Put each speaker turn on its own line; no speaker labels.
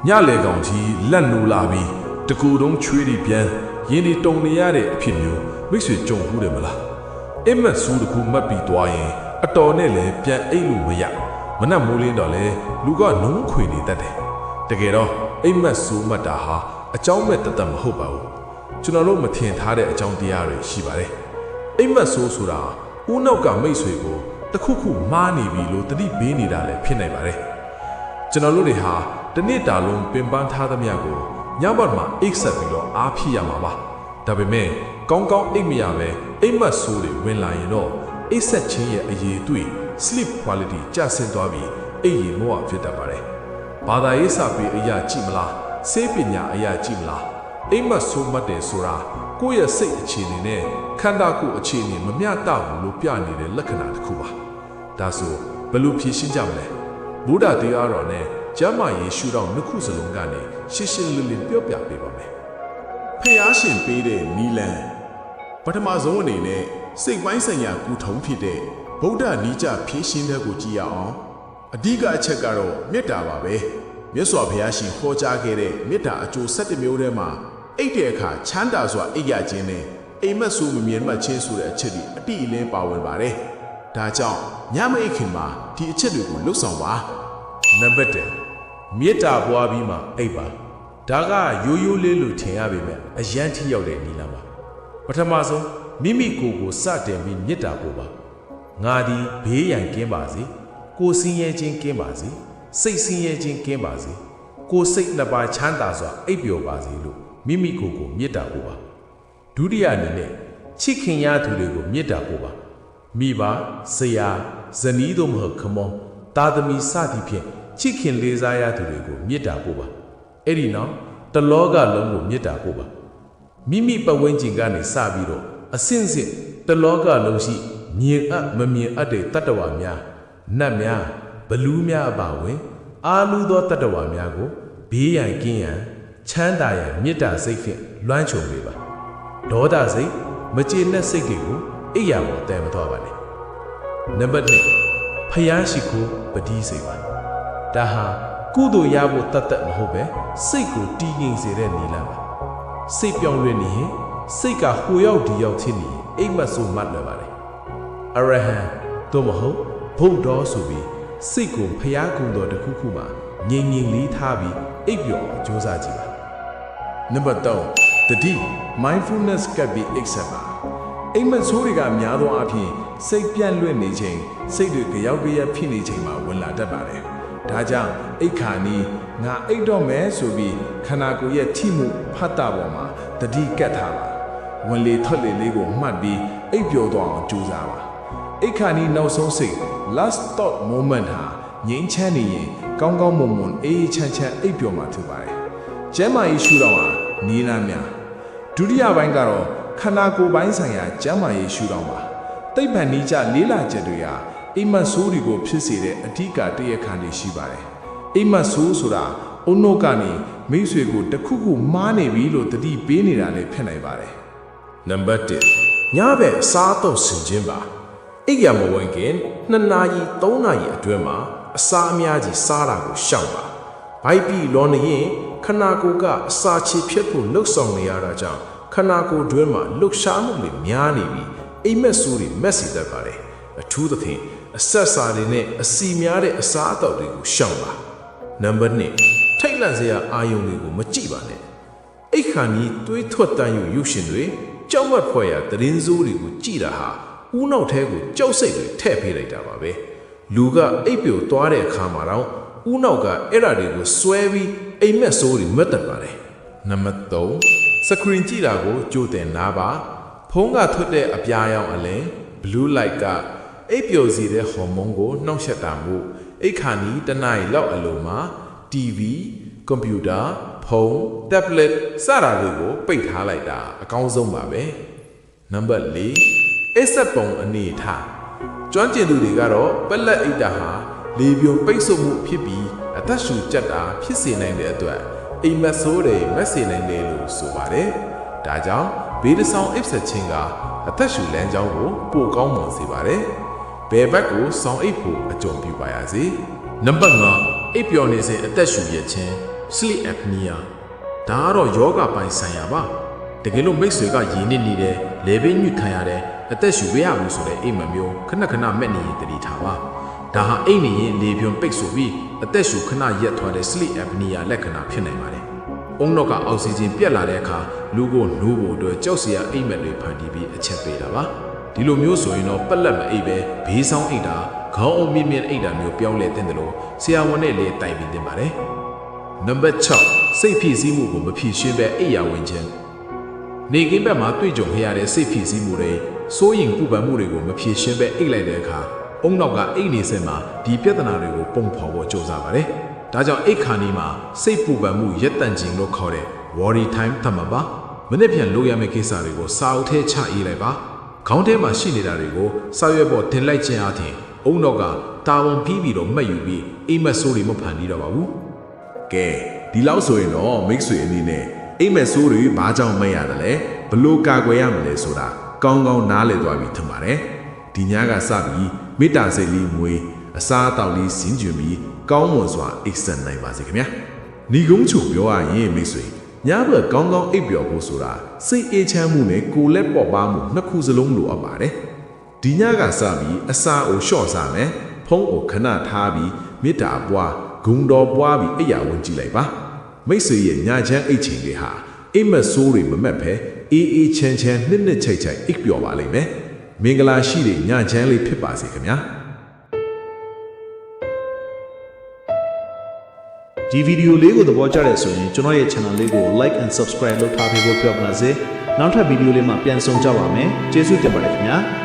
ညလေကောင်ကြီးလက်နိုးလာပြီးတကူတုံးချွေးတွေပြန်ရင်းဒီတုံနေရတဲ့အဖြစ်မျိုးမိတ်ဆွေကြုံဘူးတယ်မလားအိမ်မက်ဆူတကူမှတ်ပြီးသွားရင်အတော်နဲ့လည်းပြန်အိတ်လို့မရမနှက်မိုးလင်းတော့လဲလူကနုံးခွေနေတတ်တယ်တကယ်တော့အိမ်မက်ဆူမှတ်တာဟာအကြောင်းမဲ့တသက်မဟုတ်ပါဘူးကျွန်တော်တို့မထင်ထားတဲ့အကြောင်းတရားတွေရှိပါတယ်အိမ်မက်ဆူဆိုတာဦးနောက်ကမိတ်ဆွေကိုတခုခုမှားနေပြီလို့တတိပေးနေတာလည်းဖြစ်နိုင်ပါတယ်ကျွန်တော်တို့တွေဟာတနေ့တာလုံးပင်ပန်းထားသမျှကိုညဘက်မှာအိတ်ဆက်ပြီးတော့အားဖြည့်ရမှာပါဒါပေမဲ့ကောင်းကောင်းအိတ်မရပဲအိမ်မက်ဆိုးတွေဝင်လာရင်တော့အိတ်ဆက်ခြင်းရဲ့အရေးတွေ့ sleep quality ကျဆင်းသွားပြီးအိတ်ရမောဖြစ်တတ်ပါတယ်ဘာသာရေးစာပေအရာကြည့်မလားစေပညာအရာကြည့်မလားအိမ်မက်ဆိုးမှတ်တယ်ဆိုတာကိုယ့်ရဲ့စိတ်အခြေအနေနဲ့ခန္ဓာကိုယ်အခြေအနေမမျှတဘူးလို့ပြနေတဲ့လက္ခဏာတစ်ခုပါဒါဆိုဘယ်လိုဖြေရှင်းကြမလဲဗုဒ္ဓတရားတော်နဲ့ကျမ်းမာရေးရှုထောင့်နှစ်ခုစလုံးကနေရှင်းရှင်းလင်းလင်းပြောပြပေးပါမယ်
ဖျားရှင်ပေးတဲ့နီလန်ပထမဆုံးအနေနဲ့စိတ်ပိုင်းဆိုင်ရာကုထုံးဖြစ်တဲ့ဗုဒ္ဓနီးကျဖြည့်ရှင်းတဲ့ကိုကြည့်ရအောင်အဓိကအချက်ကတော့မေတ္တာပါပဲမြတ်စွာဘုရားရှင်ဟောကြားခဲ့တဲ့မေတ္တာအကျိုး7မျိုးထဲမှာအိတ်တဲ့အခါချမ်းသာစွာအိတ်ရခြင်းနဲ့အိမ်မက်ဆိုးမမြင်မှတ်ခြင်းဆိုတဲ့အချက်တွေအတိအလင်းပါဝင်ပါတယ်ဒါကြောင့်ညမအိတ်ခင်မှာဒီအချက်တွေကိုလှုပ်ဆောင်ပါ
နံပါတ်1မေတ္တာပွားပြီးမှအိတ်ပါဒါကရိုးရိုးလေးလို့ထင်ရပေမဲ့အယမ်းထိရောက်တဲ့နီလာပါပထမဆုံးမိမိကိုယ်ကိုစတင်ပြီးမေတ္တာပို့ပါငါဒီဘေးရန်ကင်းပါစေကိုယ်စင်းရဲခြင်းကင်းပါစေစိတ်စင်းရဲခြင်းကင်းပါစေကိုယ်စိတ်နှစ်ပါးချမ်းသာစွာအိပ်ပျော်ပါစေလို့မိမိကိုယ်ကိုမေတ္တာပို့ပါဒုတိယအနေနဲ့ချစ်ခင်ရသူတွေကိုမေတ္တာပို့ပါမိဘဆရာဇနီးတို့မဟုတ်ခမောသားသမီးစသည်ဖြင့်ချစ်ခင်လေးစားရသူတွေကိုမေတ္တာပို့ပါအဲ့ဒီနောက်တလောကလုံးကိုမေတ္တာပို့ပါမိမိပတ်ဝန်းကျင်ကနေစပြီးတော့အစင့်စစ်တလောကလုံးရှိမြင်အပ်မမြင်အပ်တဲ့တတ္တဝါများနတ်များဘလူးများအပါဝင်အာလူသောတတ္တဝါများကိုဘေးရန်ကင်းရန်ချမ်းသာရန်မေတ္တာစိတ်ဖြင့်လွှမ်းခြုံပေးပါဒေါသစိတ်မကျေနပ်စိတ်တွေကိုအိယာပေါ်တည်မသွားပါနဲ့နံပါတ်2ဖျားရှိခိုးပတိစိတ်ပါဒါဟာကုသိုလ်ရဖို့တတ်တတ်မဟုတ်ပဲစိတ်ကိုတည်ငြိမ်စေတဲ့နည်းလမ်းပါစိတ်ပြောင်းလဲနေရင်စိတ်ကဟိုရောက်ဒီရောက်ဖြစ်နေရင်အိမ်မက်ဆိုးမှတ်လွယ်ပါတယ်အရဟံသို့မဟုတ်ဘုဒ္ဓဆိုပြီးစိတ်ကိုဖျားကုံတော်တစ်ခုခုမှာငြိမ်ငြိမ်လေးထားပြီးအိပ်ပျော်ကြိုးစားကြည့်ပါ
နံပါတ်3တတိ mindfulness ကပ်ပြီး accept ပါအိမ်မက်ဆိုးတွေကများသောအားဖြင့်စိတ်ပြန့်လွင့်နေချိန်စိတ်တွေကြောက်ကြရဖြစ်နေချိန်မှာဝင်လာတတ်ပါတယ်ဒါကြောင့်အိတ်ခါနီးငါအိတ်တော့မယ်ဆိုပြီးခန္ဓာကိုယ်ရဲ့ထိမှုဖတ်တာပေါ်မှာတတိကတ်ထားပါဝင်လေထွက်လေလေးကိုမှတ်ပြီးအိပ်ပျော်သွားအောင်ကြိုးစားပါအိတ်ခါနီးနောက်ဆုံးစိတ် last thought moment ဟာငြိမ်းချမ်းနေရင်ကောင်းကောင်းမွန်မွန်အေးချမ်းချမ်းအိပ်ပျော်မှဖြစ်ပါတယ်ကျမ်းမာရေးရှုထောင့်ဟာနီးနားများဒုတိယပိုင်းကတော့ခန္ဓာကိုယ်ပိုင်းဆိုင်ရာကျမ်းမာရေးရှုထောင့်ပါသိပ္ပံနည်းကျလေးလာချက်တွေဟာအိမ်မက်ဆိုးတွေကိုဖြစ်စေတဲ့အဓိကတရားခံတွေရှိပါတယ်အိမ်မက်ဆိုးဆိုတာအုံနို့ကနေမိတ်ဆွေကိုတခုခုမှားနေပြီလို့တတိပေးနေတာလည်းဖြစ်နိုင်ပါတယ်
နံပါတ်1ညဘက်စားတော့ဆင်ခြင်းပါအိပ်ရမဝင်ခင်2နာရီ3နာရီအတွင်းမှာအစာအများကြီးစားတာကိုရှောင်ပါဘိုက်ပြီးလောနေရင်ခန္ဓာကိုယ်ကအစာချေဖြစ်ဖို့လှုပ်ဆောင်နေရတာကြောင့်ခန္ဓာကိုယ်တွင်းမှာလှုပ်ရှားမှုတွေများနေပြီးအိမ်မက်ဆိုးတွေမက်စီတတ်ပါတယ်အထူးသဖြင့်အဆက်စာတွေနဲ့အစီများတဲ့အစားအသောက်တွေကိုရှောင်ပါနံပါတ်2ထိတ်လန့်စရာအာယုံတွေကိုမကြည့်ပါနဲ့အိတ်ခါနီးတွေးထွက်တန်းယူရုပ်ရှင်တွေကြောက်မက်ဖွယ်ရာသတင်းစိုးတွေကိုကြည့်တာဟာဦးနောက်ထဲကိုကြောက်စိတ်တွေထည့်ပေးလိုက်တာပါပဲလူကအိပ်ပျော်သွားတဲ့အခါမှာတော့ဦးနောက်ကအဲ့ဓာတွေကိုစွဲပြီးအိမ်မက်ဆိုးတွေမတ်တက်ပါတယ်နံပါတ်3စကရင်ကြည့်တာကိုကြိုတင်နားပါဖုန်းကထွက်တဲ့အပြာရောင်အလင်း blue light ကအိပ်ပျော်စေတဲ့ဟော်မုန်းကိုနှောင့်ယှက်တာမို့အိတ်ခါနီးတနားရီလောက်အလိုမှာ TV ကွန်ပျူတာဖုန်း tablet စတာတွေကိုပိတ်ထားလိုက်တာအကောင်းဆုံးပါပဲနံပါတ်4အိပ်ဆက်ပုံအနေထားကျွမ်းကျင်သူတွေကတော့ပက်လက်အိတ်တာဟာလေပြုံပိတ်ဆို့မှုဖြစ်ပြီးအသက်ရှူကျက်တာဖြစ်စေနိုင်တဲ့အတွက်အိမ်မက်ဆိုးတွေမက်စေနိုင်တယ်လို့ဆိုပါတယ်ဒါကြောင့်ဘေးတစ်ဆောင်အိပ်ဆက်ခြင်းကအသက်ရှူလမ်းကြောင်းကိုပိုကောင်းမွန်စေပါတယ်ဘယ်ဘက်ကိုစောင်းအိပ်ဖို့အကြုံပြုပါရစေနံပါတ်5အိပ်ပျော်နေစဉ်အသက်ရှူရခြင်း
sleep apnea ဒါကတော့ယောဂပိုင်ဆိုင်ရာပါတကယ်လို့မိတ်ဆွေကရင်းနေနေတယ်လေပင်ညှိခံရတယ်အသက်ရှူပေးရဘူးဆိုတဲ့အိမ်မမျိုးခဏခဏမဲ့နေရင်တတိထားပါဒါဟာအိမ်နေရင်လေပြွန်ပိတ်ဆိုပြီးအသက်ရှူခဏရက်သွားတဲ့ sleep apnea လက္ခဏာဖြစ်နိုင်ပါတယ်အုံနောက်ကအောက်ဆီဂျင်ပြတ်လာတဲ့အခါလူကိုနိုးဖို့အတွက်ကြောက်စရာအိမ်မက်တွေဖန်တီးပြီးအချက်ပေးတာပါဒီလိုမျိုးဆိုရင်တော့ပက်လက်မအိပ်ပဲဘေးဆောင်အိပ်တာခေါင်းအုံမြင့်မြင့်အိပ်တာမျိုးပြောင်းလဲတဲ့တယ်လို့ဆရာဝန်နဲ့လည်းတိုင်ပင်တင်ပါတယ်နံပါတ်6စိတ်ဖြစ်စည်းမှုကိုမဖြေရှင်းပဲအိပ်ရဝင်ခြင်းနေကင်းဘက်မှာတွေ့ကြုံခဲ့ရတဲ့စိတ်ဖြစ်စည်းမှုတွေစိုးရင်ပူပန်မှုတွေကိုမဖြေရှင်းပဲအိပ်လိုက်တဲ့အခါအုံနောက်ကအိပ်နေစင်မှာဒီပြဿနာတွေကိုပုံဖော်ဖို့ကြိုးစားပါတယ်ဒါကြောင့်အိတ်ခါနီးမှာစိတ်ပူပန်မှုရက်တန့်ခြင်းလို့ခေါ်တဲ့ worry time သတ်မှတ်ပါမနေ့ပြန်လုပ်ရမယ့်ကိစ္စတွေကိုစာအုပ်ထဲချအေးလိုက်ပါခေါင်းထဲမှာရှိနေတာတွေကိုစာရွက်ပေါ်တင်လိုက်ခြင်းအပြင်အုံနောက်ကတာဝန်ပြီးတော့မှတ်ယူပြီးအိမ်မက်ဆိုးတွေမဖန်တီးတော့ပါဘူး
ကဲဒီလောက်ဆိုရင်တော့မိတ်ဆွေအနေနဲ့အိမ်မက်ဆိုးတွေဘာကြောင့်မရရတယ်လဲဘလို့ကာကွယ်ရမလဲဆိုတာကောင်းကောင်းနားလည်သွားပြီထင်ပါတယ်ဒီညကစပြီးမေတ္တာစိတ်လေးမွေးအစားအသောက်လေးစင်ကြွပြီးကောင်းမွန်စွာအိပ်စက်နိုင်ပါစေခင်ဗျာညီကုန်းချိုပြောရရင်မိတ်ဆွေညဘက်ကောင်းကောင်းအိပ်ပျော်ဖို့ဆိုတာစိတ်အေးချမ်းမှုနဲ့ကိုယ်လက်ပေါ်ပါမှုနှစ်ခုစလုံးလိုအပ်ပါတယ်ဒီညကစပြီးအစာအိုလျှော့စားမယ်ဖုံးကိုခဏထားပြီးမေတ္တာပွားဂုဏ်တော်ပွားပြီးအိပ်ရဝင်ကြည့်လိုက်ပါမိတ်ဆွေရဲ့ညချမ်းအိပ်ချိန်တွေဟာအိမ်မက်ဆိုးတွေမမက်ဖဲအေးအေးချမ်းချမ်းနှစ်ချိတ်ချိတ်အိပ်ပျော်ပါလိမ့်မယ်မင်္ဂလာရှိတဲ့ညချမ်းလေးဖြစ်ပါစေခင်ဗျာ
ဒီဗီဒီယိုလေးကိုသဘောကျတဲ့ဆိုရင်ကျွန်တော်ရဲ့ channel လေးကို like and subscribe လုပ်ထားပေးဖို့ပြောပါရစေနောက်ထပ်ဗီဒီယိုလေးမှာပြန်ဆုံကြပါမယ်ကျေးဇူးတင်ပါတယ်ခင်ဗျာ